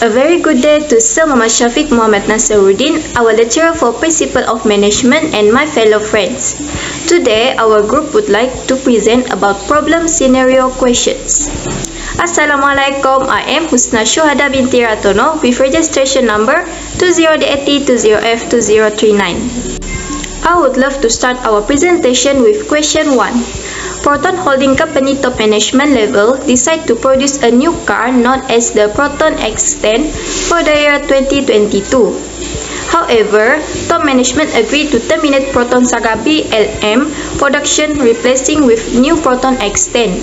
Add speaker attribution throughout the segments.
Speaker 1: A very good day to Sir Muhammad Shafiq Muhammad Nasaruddin, our lecturer for Principle of Management, and my fellow friends. Today, our group would like to present about problem scenario questions. Assalamualaikum, I am Husna Syuhada binti Ratono with registration number 208020F2039. I would love to start our presentation with question 1. Proton Holding Company top management level decide to produce a new car known as the Proton X10 for the year 2022. However, top management agreed to terminate Proton Saga BLM production, replacing with new Proton X10.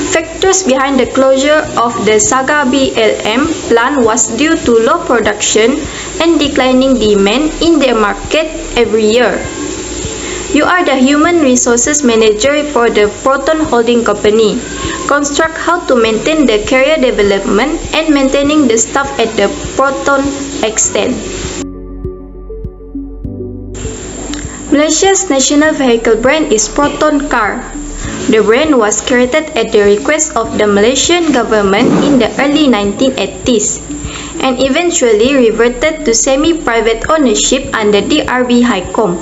Speaker 1: Factors behind the closure of the Saga BLM plant was due to low production and declining demand in the market every year. You are the human resources manager for the Proton Holding Company. Construct how to maintain the career development and maintaining the staff at the Proton X10. Malaysia's national vehicle brand is Proton Car. The brand was created at the request of the Malaysian government in the early 1980s and eventually reverted to semi-private ownership under DRB Highcom.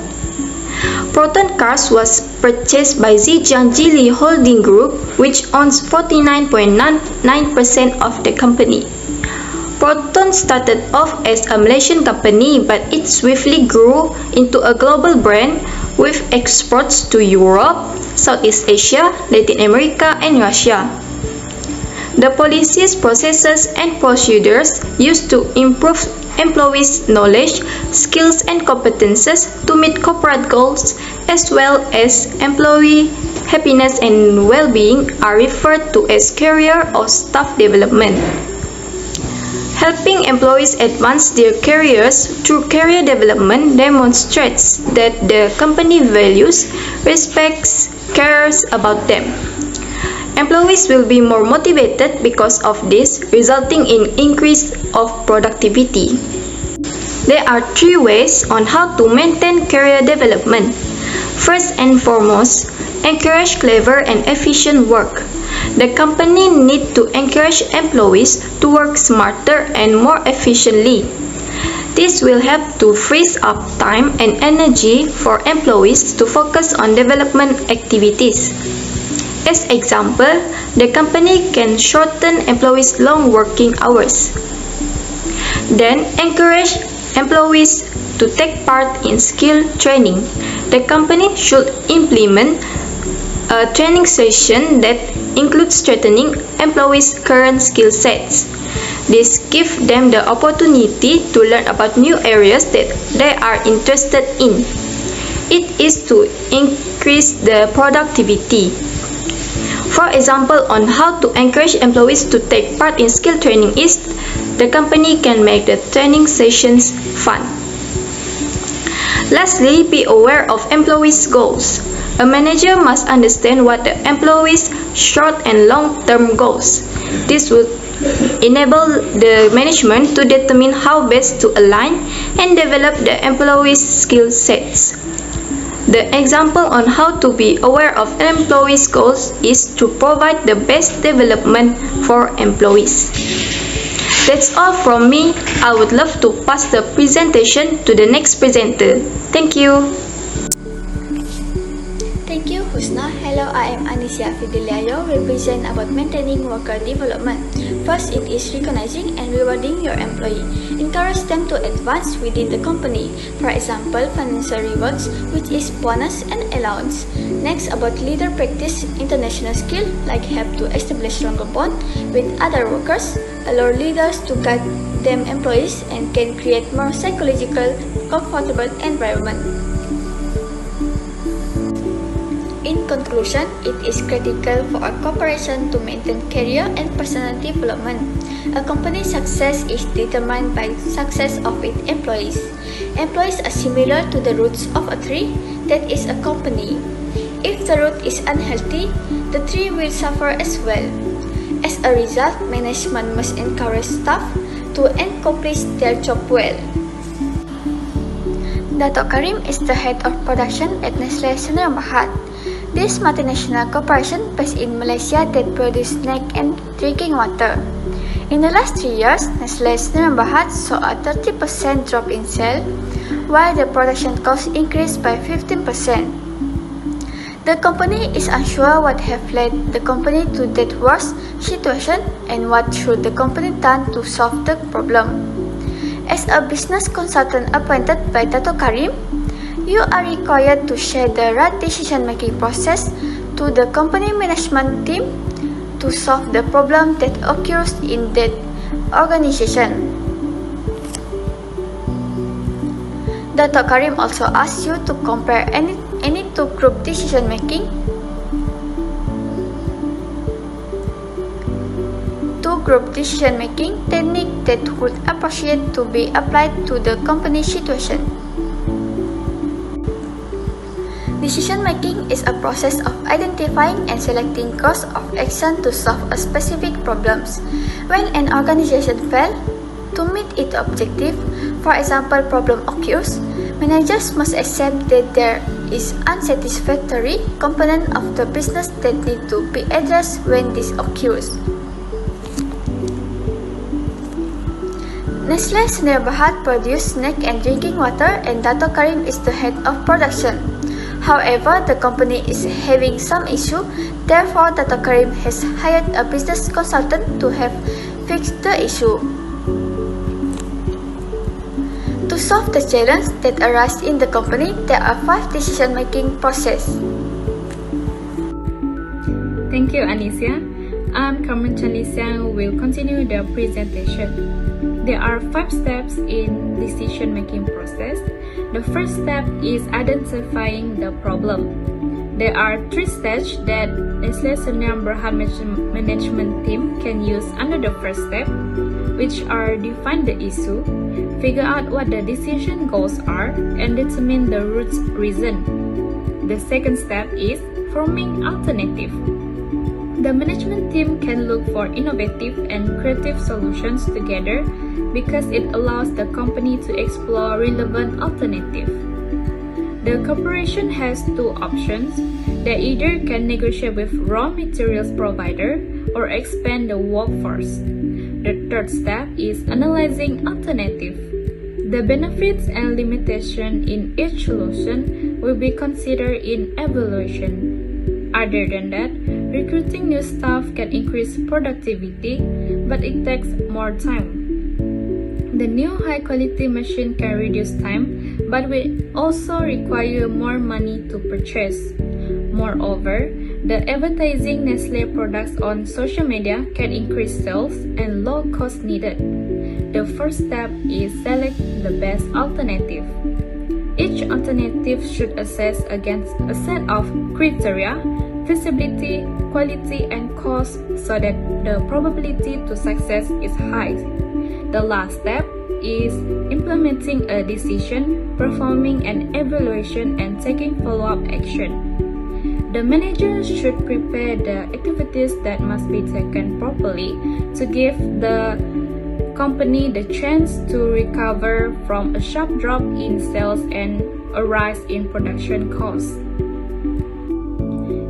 Speaker 1: Proton Cars was purchased by Zhejiang Geely Holding Group, which owns 49.99% of the company. Proton started off as a Malaysian company, but it swiftly grew into a global brand with exports to Europe, Southeast Asia, Latin America, and Russia. The policies, processes, and procedures used to improve employees' knowledge, skills, and competences to meet corporate goals, as well as employee happiness and well-being, are referred to as career or staff development. Helping employees advance their careers through career development demonstrates that the company values, respects, cares about them. Employees will be more motivated because of this, resulting in increase of productivity. There are 3 ways on how to maintain career development. First and foremost, encourage clever and efficient work. The company needs to encourage employees to work smarter and more efficiently. This will help to free up time and energy for employees to focus on development activities. As example, the company can shorten employees' long working hours. Then, encourage employees to take part in skill training. The company should implement a training session that includes strengthening employees' current skill sets. This gives them the opportunity to learn about new areas that they are interested in. It is to increase the productivity. For example, on how to encourage employees to take part in skill training is, the company can make the training sessions fun. Lastly, be aware of employees' goals. A manager must understand what the employees' short and long-term goals. This will enable the management to determine how best to align and develop the employees' skill sets. The example on how to be aware of employees' goals is to provide the best development for employees. That's all from me. I would love to pass the presentation to the next presenter. Thank you.
Speaker 2: Thank you, Husna. Hello, I am Anisia Fidelio, represent about maintaining worker development. First, it is recognizing and rewarding your employee. Encourage them to advance within the company. For example, financial rewards, which is bonus and allowance. Next, about leader practice international skill, like help to establish stronger bond with other workers, allow leaders to guide them employees, and can create more psychological, comfortable environment. In conclusion, it is critical for a corporation to maintain career and personal development. A company's success is determined by success of its employees. Employees are similar to the roots of a tree that is a company. If the root is unhealthy, the tree will suffer as well. As a result, management must encourage staff to accomplish their job well. Dato Karim is the head of production at Nestle Senar Mahat. This multinational corporation based in Malaysia that produces snack and drinking water. In the last 3 years, Nestlé's Berhad saw a 30% drop in sales, while the production cost increased by 15%. The company is unsure what have led the company to that worse situation and what should the company done to solve the problem. As a business consultant appointed by Dato Karim, you are required to share the right decision-making process to the company management team to solve the problem that occurs in that organization. Dato Karim also asks you to compare any two group decision-making technique that would appropriate to be applied to the company situation. Decision-making is a process of identifying and selecting course of action to solve a specific problem. When an organization fails to meet its objective, for example, problem occurs, managers must accept that there is unsatisfactory component of the business that need to be addressed when this occurs. Nestlé's Berhad produces snack and drinking water, and Dato Karim is the head of production. However, the company is having some issue, therefore Dato Karim has hired a business consultant to help fix the issue. To solve the challenge that arise in the company, there are 5 decision-making processes.
Speaker 3: Thank you, Anisha. I'm Carmen Chanisya who will continue the presentation. There are 5 steps in decision-making process. The first step is identifying the problem. There are 3 stages that Nestlé's Berhad management team can use under the first step, which are define the issue, figure out what the decision goals are, and determine the root reason. The second step is forming alternative. The management team can look for innovative and creative solutions together because it allows the company to explore relevant alternatives. The corporation has 2 options. They either can negotiate with raw materials provider or expand the workforce. The third step is analyzing alternatives. The benefits and limitations in each solution will be considered in evaluation. Other than that, recruiting new staff can increase productivity, but it takes more time. The new high-quality machine can reduce time, but will also require more money to purchase. Moreover, the advertising Nestlé products on social media can increase sales and low cost needed. The first step is select the best alternative. Each alternative should assess against a set of criteria, feasibility, quality, and cost so that the probability to success is high. The last step is implementing a decision, performing an evaluation, and taking follow-up action. The manager should prepare the activities that must be taken properly to give the company the chance to recover from a sharp drop in sales and a rise in production costs.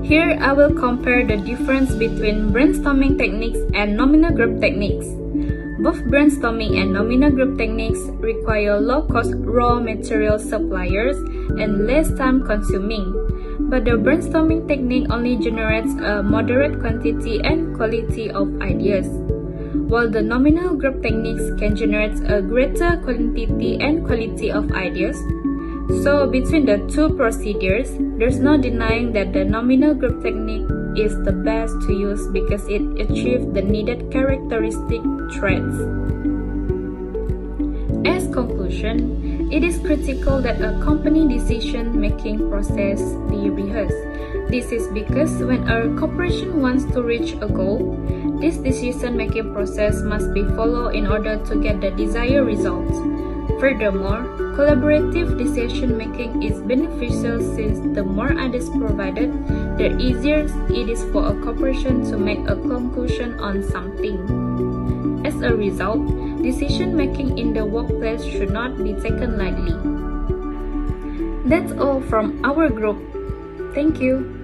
Speaker 3: Here I will compare the difference between brainstorming techniques and nominal group techniques. Both brainstorming and nominal group techniques require low-cost raw material suppliers and less time-consuming, but the brainstorming technique only generates a moderate quantity and quality of ideas, while the nominal group techniques can generate a greater quantity and quality of ideas. So between the 2 procedures, there's no denying that the nominal group technique is the best to use because it achieves the needed characteristic traits. As conclusion, it is critical that a company decision-making process be rehearsed. This is because when a corporation wants to reach a goal, this decision-making process must be followed in order to get the desired results. Furthermore, collaborative decision-making is beneficial since the more ideas provided, the easier it is for a corporation to make a conclusion on something. As a result, decision-making in the workplace should not be taken lightly. That's all from our group. Thank you.